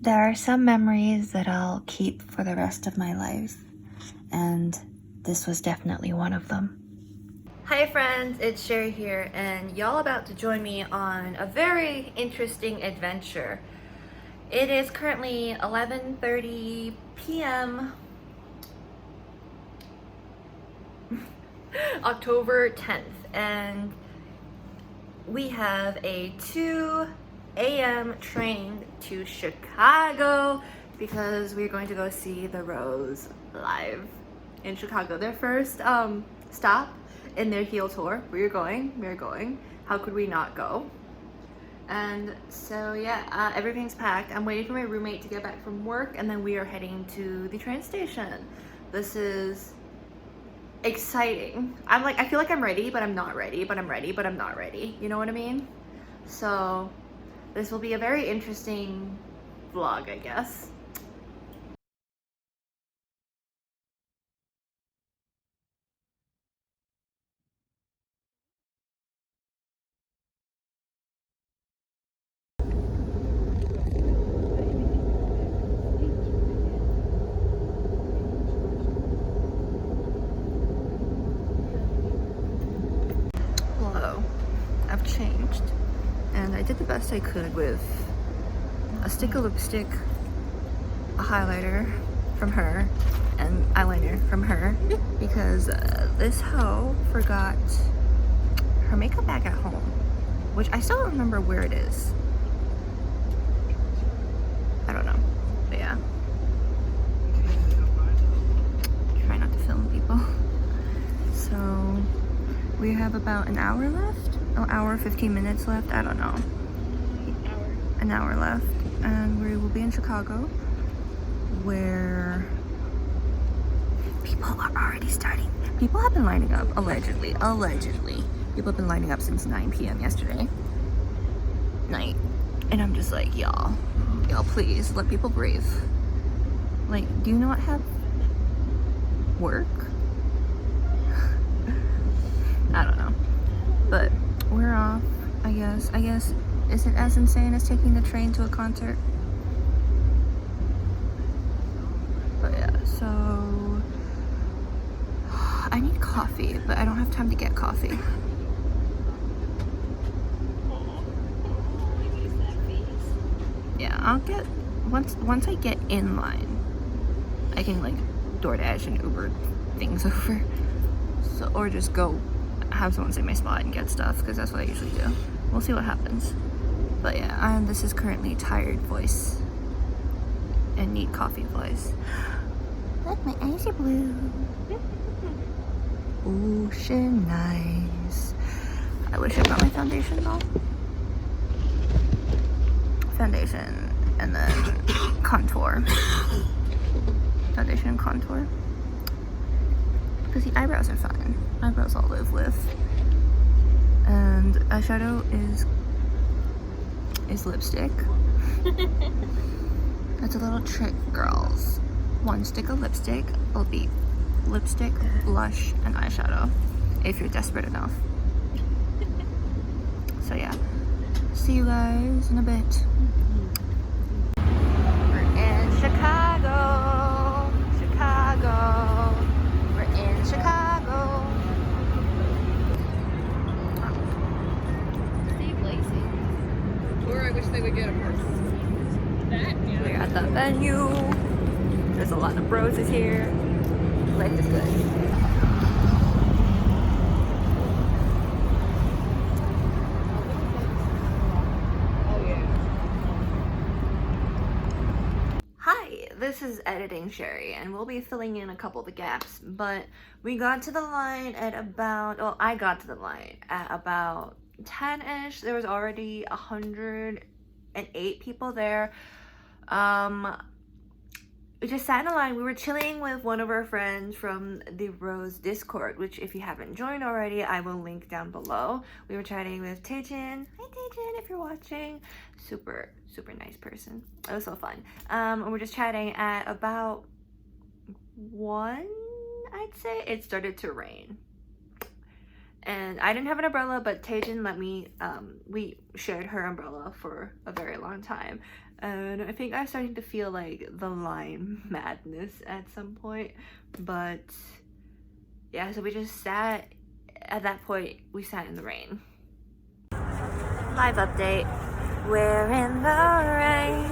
There are some memories that I'll keep for the rest of my life, and this was definitely one of them. Hi friends, it's Sheri here, and y'all about to join me on a very interesting adventure. It is currently 11:30 p.m. October 10th, and we have a 2 a.m. train to Chicago because we're going to go see the Rose live in Chicago. Their first stop in their heel tour. We're going. How could we not go? And so yeah, everything's packed. I'm waiting for my roommate to get back from work, and then we are heading to the train station. This is exciting. I feel like I'm ready, but I'm not ready, but I'm ready, but I'm not ready. You know what I mean? So this will be a very interesting vlog, I guess. Hello. I've changed, and I did the best I could with a stick of lipstick, a highlighter from her, and eyeliner from her, because this hoe forgot her makeup bag at home, which I still don't remember where it is. I don't know, but yeah. Try not to film people. So we have about an hour left, an hour 15 minutes left, I don't know. An hour left, and we will be in Chicago, where people are already starting. People have been lining up, allegedly. People have been lining up since 9 p.m. yesterday night. And I'm just like, y'all please let people breathe. Like, do you not have work? I don't know. But we're off, I guess. Is it as insane as taking the train to a concert? But yeah, so I need coffee, but I don't have time to get coffee. Yeah, I'll get once I get in line, I can like DoorDash and Uber things over. So, or just go have someone take my spot and get stuff, because that's what I usually do. We'll see what happens. But yeah, this is currently tired voice and need coffee voice. Look, my eyes are blue. Ocean nice. I wish I brought my foundation though. Foundation and then contour. Foundation and contour. Because the eyebrows are fun. Eyebrows I'll live with. And eyeshadow is lipstick. That's a little trick, girls. One stick of lipstick will be lipstick, blush, and eyeshadow, if you're desperate enough. So yeah, see you guys in a bit. We're in Chicago. We're in Chicago. Steve Lacey. Or I wish they would get a purse. We're at the venue. There's a lot of roses here. Life is good. Oh yeah. Hi, this is Editing Sheri, and we'll be filling in a couple of the gaps, but we got to the line at about, well, I got to the line at about 10-ish. There was already 108 people there. We just sat in a line. We were chilling with one of our friends from the Rose Discord, which if you haven't joined already, I will link down below. We were chatting with Taejin. Hi Taejin, if you're watching. Super nice person. It was so fun. And we're just chatting at about 1, I'd say. It started to rain. And I didn't have an umbrella, but Taejin let me, we shared her umbrella for a very long time. And I think I'm starting to feel like the line madness at some point. But yeah, so we just sat, at that point, we sat in the rain. Live update. We're in the rain.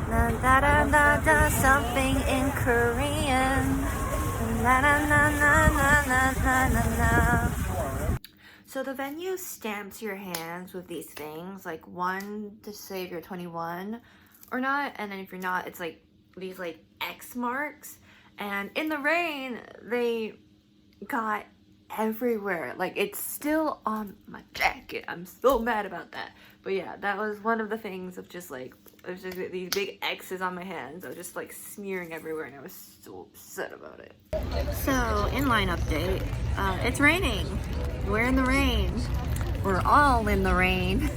Na da da da da, something in Korean. Na na na na na na na na na. So the venue stamps your hands with these things, like one to say if you're 21 or not, and then if you're not, it's like these like X marks. And in the rain, they got everywhere. Like, it's still on my jacket. I'm so mad about that. But yeah, that was one of the things of just like, there's just these big X's on my hands. I was just like smearing everywhere, and I was so upset about it. So, inline update. It's raining. We're in the rain. We're all in the rain.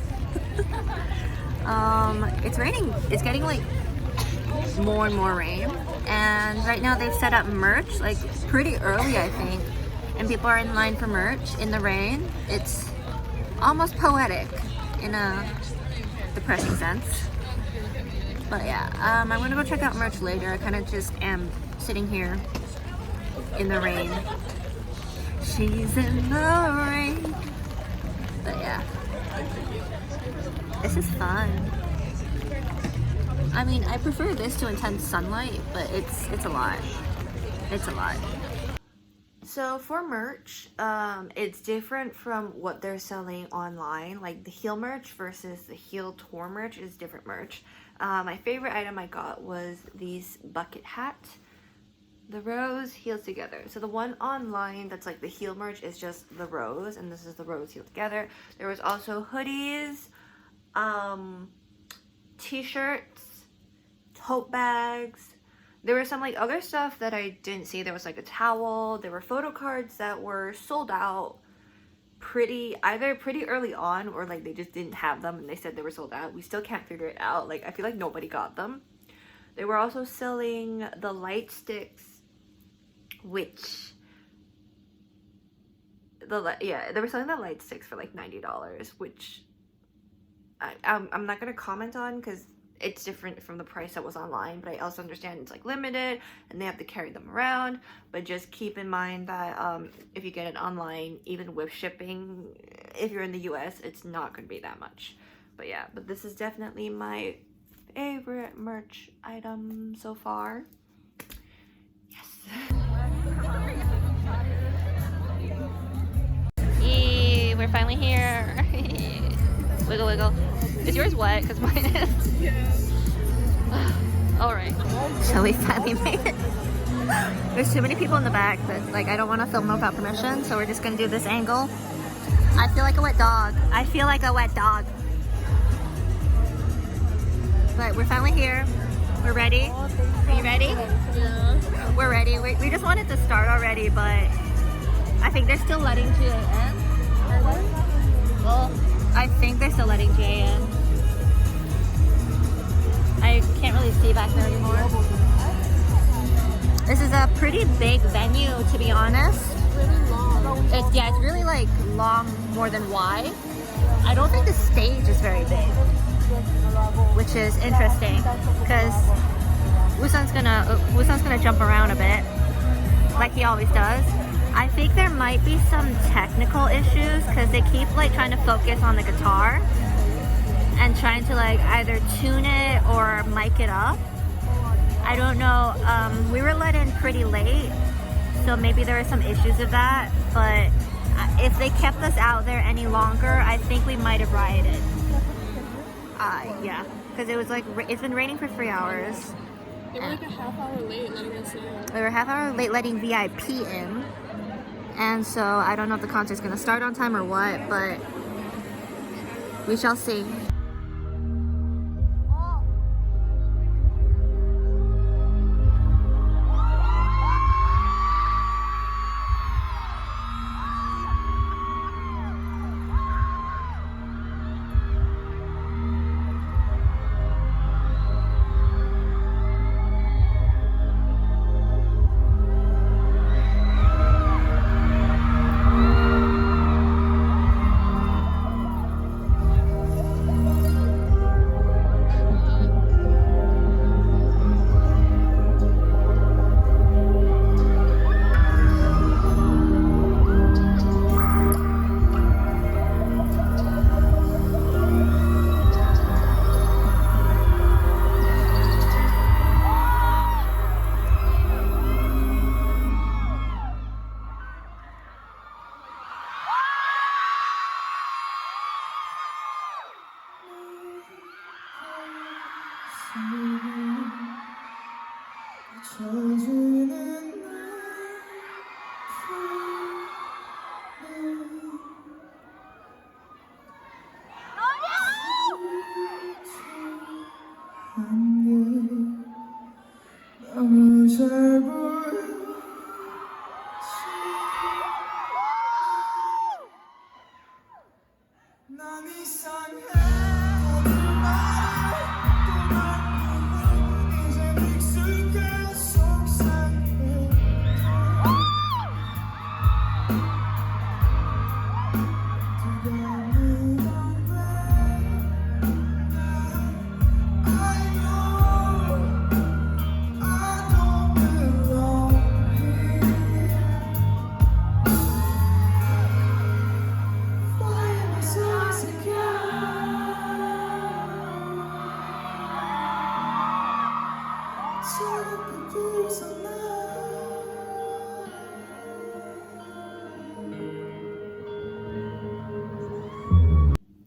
It's raining. It's getting like more and more rain. And right now they've set up merch like pretty early, I think. And people are in line for merch in the rain. It's almost poetic in a depressing sense. But yeah, I'm gonna go check out merch later. I kind of just am sitting here in the rain. She's in the rain. But yeah, this is fun. I mean, I prefer this to intense sunlight, but it's a lot. It's a lot. So for merch, it's different from what they're selling online. Like the heel merch versus the heel tour merch is different merch. My favorite item I got was these bucket hat. The rose heels together. So the one online that's like the heel merch is just the rose, and this is the rose heel together. There was also hoodies, t-shirts, tote bags. There was some like other stuff that I didn't see. There was like a towel. There were photo cards that were sold out either pretty early on, or like they just didn't have them and they said they were sold out. We still can't figure it out. Like, I feel like nobody got them. They were also selling the light sticks, which they were selling the light sticks for like $90, which I'm not gonna comment on because it's different from the price that was online, but I also understand it's like limited and they have to carry them around. But just keep in mind that if you get it online, even with shipping, if you're in the US, it's not going to be that much. But yeah, but this is definitely my favorite merch item so far. Yes. Yay, we're finally here. Wiggle, wiggle. Is yours wet? Because mine is. Yeah. Alright. So we finally made it. There's too many people in the back that, like, I don't want to film without permission, so we're just going to do this angle. I feel like a wet dog. I feel like a wet dog. But we're finally here. We're ready. Are you ready? Yeah. We're ready. We just wanted to start already, but I think they're still letting GA in. Well, I think they're still letting GA in. I can't really see back there anymore. This is a pretty big venue, to be honest. Really long. It's really like long, more than wide. I don't think the stage is very big, which is interesting because woosung's gonna jump around a bit, like he always does. I think there might be some technical issues because they keep like trying to focus on the guitar and trying to like either tune it or mic it up. I don't know. We were let in pretty late, so maybe there are some issues with that, but if they kept us out there any longer, I think we might have rioted. Yeah, because it was like, it's been raining for 3 hours. They were like a half hour late letting us in. They were a half hour late letting VIP in, and so I don't know if the concert's gonna start on time or what, but we shall see.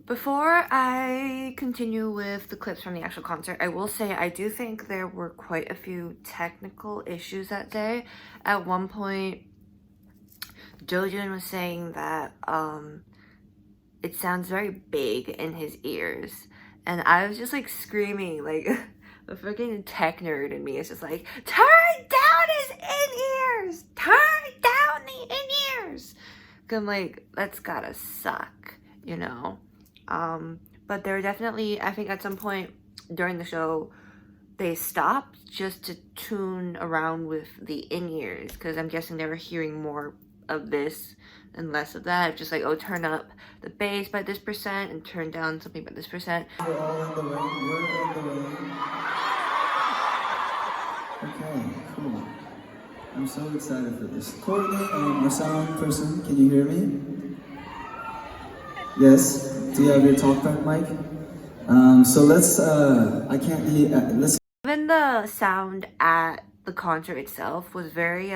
Before I continue with the clips from the actual concert, I will say I do think there were quite a few technical issues that day. At one point, Jojun was saying that it sounds very big in his ears, and I was just like screaming, like the freaking tech nerd in me is just like, turn down his in-ears! Turn down the in-ears! Cause I'm like, that's gotta suck, you know? But there were definitely, I think at some point during the show, they stopped just to tune around with the in-ears, because I'm guessing they were hearing more of this and less of that. Just like, oh, turn up the bass by this percent and turn down something by this percent. We're all in the way. We're in the way. Okay, cool. I'm so excited for this. Courtney, our sound person, can you hear me? Yes? Do you have your talkback mic? So let's, I can't hear, let's... Even the sound at the concert itself was very,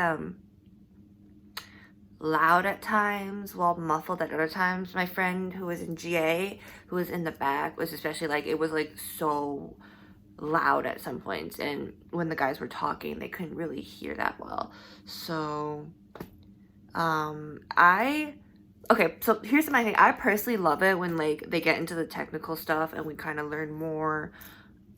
loud at times, while muffled at other times. My friend who was in GA, who was in the back, was especially like, it was like so loud at some points, and when the guys were talking, they couldn't really hear that well. So, okay, so here's my thing. I personally love it when like they get into the technical stuff and we kind of learn more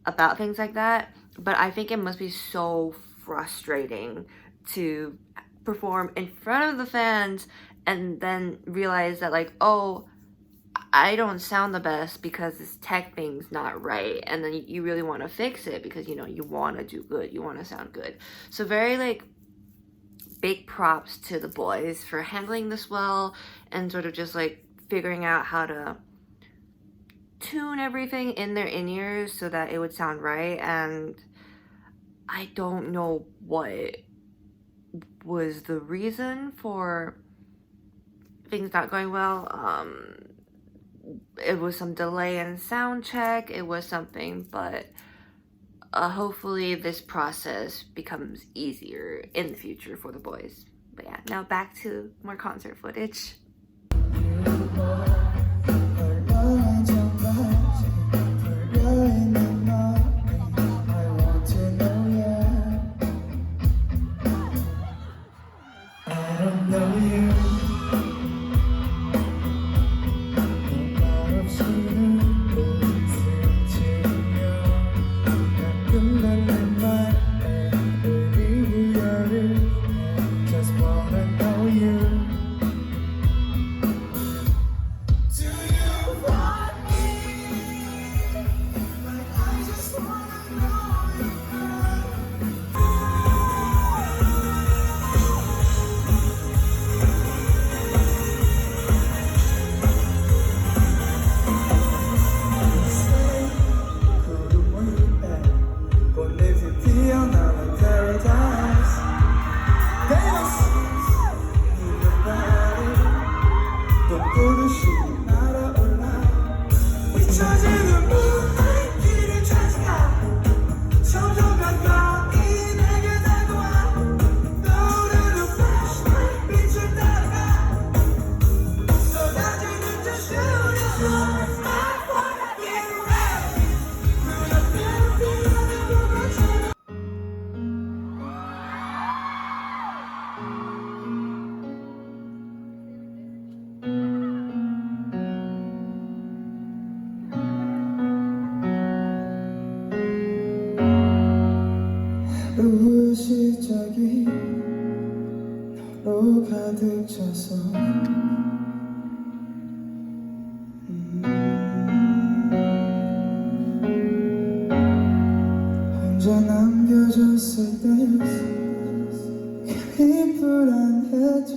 about things like that. But I think it must be so frustrating to perform in front of the fans and then realize that like, oh, I don't sound the best because this tech thing's not right. And then you really want to fix it because, you know, you want to do good. You want to sound good. So very like big props to the boys for handling this well and sort of just like figuring out how to tune everything in their in-ears so that it would sound right. And I don't know what was the reason for things not going well. It was some delay in sound check, it was something, but hopefully this process becomes easier in the future for the boys. But yeah, now back to more concert footage. 하루 시작이 너로 가득 차서 혼자 남겨졌을 때 괜히 불안해져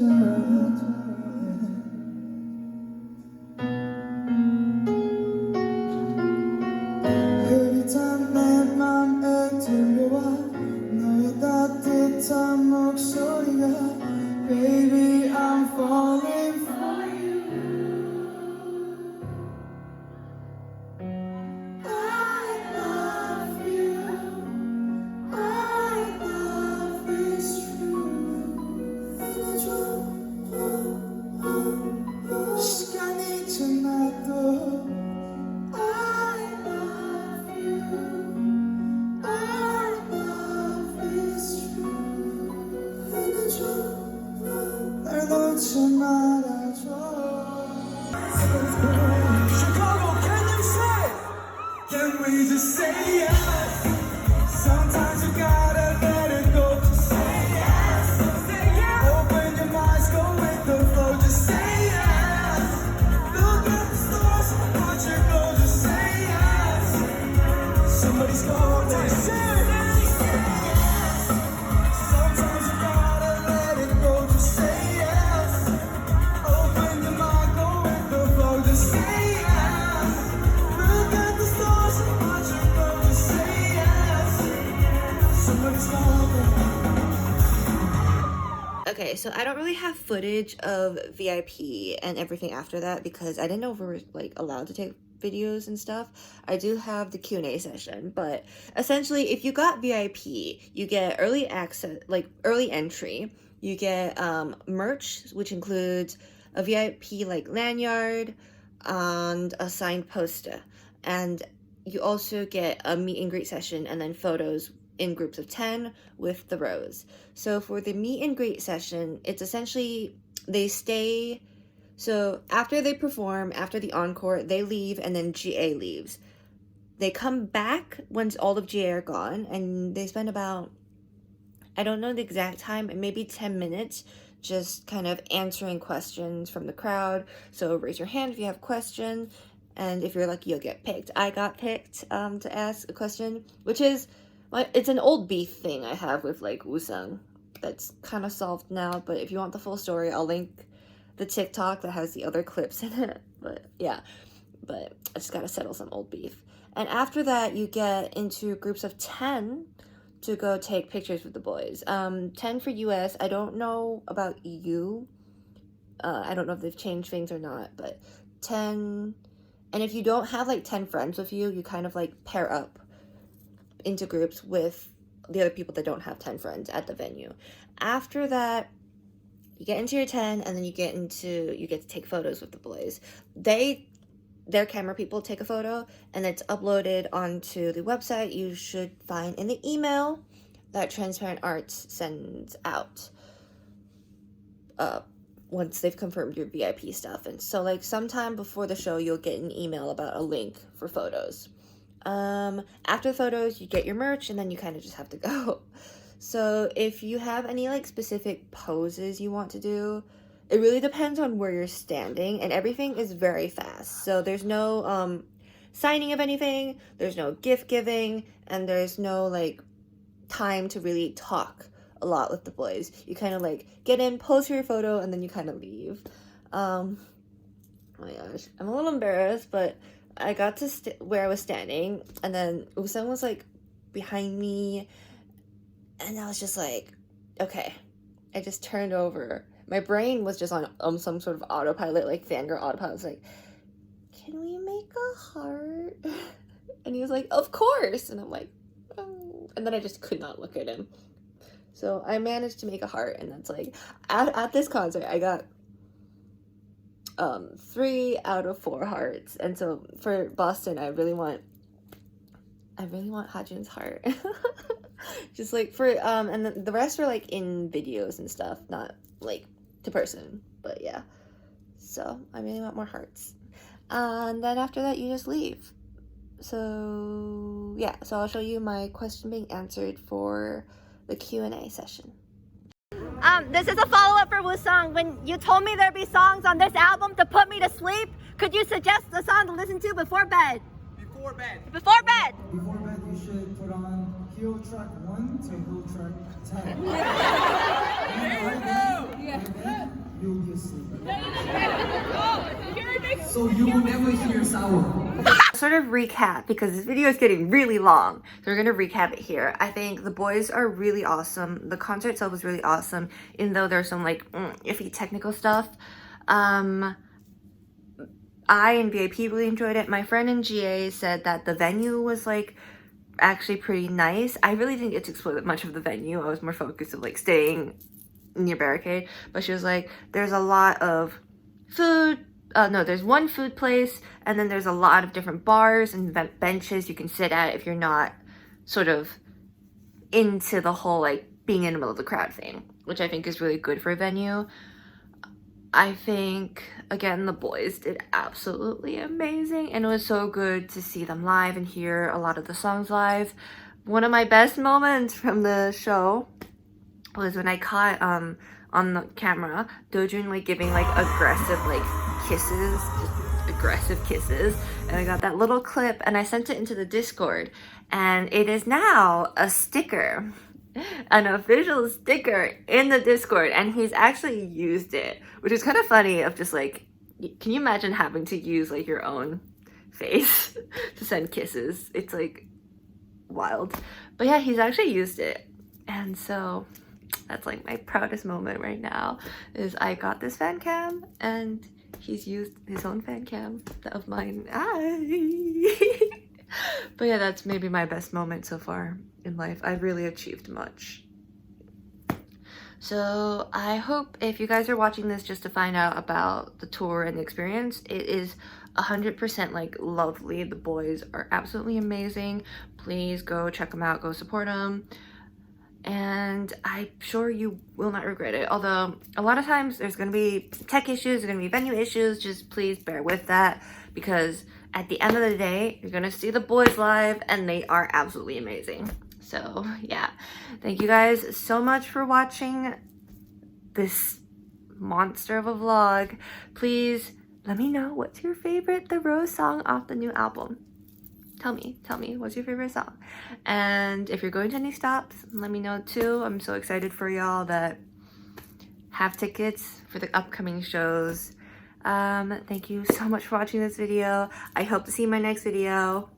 흐릿한 내 맘에 들려와 너의 따뜻한 목소리가 Baby I'm falling for you I love you My love is true 시간이 지나도 I love you Our love is true 날 놓지 말아줘 Chicago, can you say? Can we just say yes? Sometimes you gotta let it go. Just say yes. Say yes. Open your minds, go with the flow. Just say yes. Look at the stars, watch it go. Just say yes. Somebody's calling. Say yes. Sometimes you gotta let it go. Just say yes. Open your mind, go with the flow. Just say yes. Look at the stars, watch it go. Just say yes. Somebody's calling. Okay, so I don't really have footage of VIP and everything after that because I didn't know if we were like allowed to take videos and stuff. I do have the Q&A session, but essentially if you got VIP, you get early access, like early entry. You get merch, which includes a VIP like lanyard and a signed poster. And you also get a meet and greet session and then photos in groups of 10 with the rows. So for the meet and greet session, it's essentially they stay. So after they perform, after the encore, they leave and then GA leaves. They come back once all of GA are gone and they spend about, I don't know the exact time, maybe 10 minutes just kind of answering questions from the crowd. So raise your hand if you have questions, and if you're lucky, you'll get picked. I got picked to ask a question, which is, it's an old beef thing I have with like woosung that's kind of solved now, but if you want the full story, I'll link the TikTok that has the other clips in it. But yeah, but I just gotta settle some old beef. And after that, you get into groups of 10 to go take pictures with the boys. 10 for US. I don't know about EU. I don't know if they've changed things or not, but 10. And if you don't have like 10 friends with you, you kind of like pair up into groups with the other people that don't have 10 friends at the venue. After that, you get into your 10 and then you get to take photos with the boys. Their camera people take a photo and it's uploaded onto the website you should find in the email that Transparent Arts sends out once they've confirmed your VIP stuff. And so like sometime before the show, you'll get an email about a link for photos. After the photos, you get your merch and then you kind of just have to go. So if you have any like specific poses you want to do, it really depends on where you're standing, and everything is very fast. So there's no signing of anything, there's no gift giving, and there's no like time to really talk a lot with the boys. You kind of like get in, pose for your photo, and then you kind of leave. Oh my gosh, I'm a little embarrassed, but I got to where I was standing, and then woosung was like behind me, and I was just like, okay. I just turned over. My brain was just on some sort of autopilot, like fangirl autopilot. I was like, can we make a heart? And he was like, of course. And I'm like, oh. And then I just could not look at him. So I managed to make a heart, and that's like, at this concert, I got 3 out of 4 hearts. And so for Boston, I really want Hajin's heart. Just like for and the rest were like in videos and stuff, not like to person. But yeah, so I really want more hearts. And then after that, you just leave. So yeah, so I'll show you my question being answered for the Q&A session. This is a follow-up for woosung. When you told me there'd be songs on this album to put me to sleep, could you suggest a song to listen to before bed? Before bed. Before bed! Before bed, you should put on heel track 1 to heel track 10. Yeah. You'll be asleep. So you will never hear sour. Sort of recap, because this video is getting really long, so we're gonna recap it here. I think the boys are really awesome. The concert itself was really awesome, even though there's some like iffy technical stuff. I and VIP really enjoyed it. My friend in GA said that the venue was like actually pretty nice. I really didn't get to explore that much of the venue. I was more focused on like staying near barricade, but she was like, there's a lot of food. No, there's one food place, and then there's a lot of different bars and benches you can sit at if you're not sort of into the whole like being in the middle of the crowd thing, which I think is really good for a venue. I think, again, the boys did absolutely amazing, and it was so good to see them live and hear a lot of the songs live. One of my best moments from the show was when I caught on the camera Dojun like giving like aggressive like kisses, just aggressive kisses, and I got that little clip and I sent it into the Discord, and it is now a sticker, an official sticker in the Discord, and he's actually used it, which is kind of funny. Of just like, can you imagine having to use like your own face to send kisses? It's like wild. But yeah, he's actually used it, and so that's like my proudest moment right now, is I got this fan cam and he's used his own fan cam of mine. But yeah, that's maybe my best moment so far in life. I've really achieved much. So I hope if you guys are watching this just to find out about the tour and the experience, it is 100% like lovely. The boys are absolutely amazing. Please go check them out, go support them. And I'm sure you will not regret it. Although a lot of times there's going to be tech issues, there's going to be venue issues. Just please bear with that, because at the end of the day, you're going to see the boys live and they are absolutely amazing. So yeah, thank you guys so much for watching this monster of a vlog. Please let me know, what's your favorite The Rose song off the new album? Tell me, what's your favorite song? And if you're going to any stops, let me know too. I'm so excited for y'all that have tickets for the upcoming shows. Thank you so much for watching this video. I hope to see you in my next video.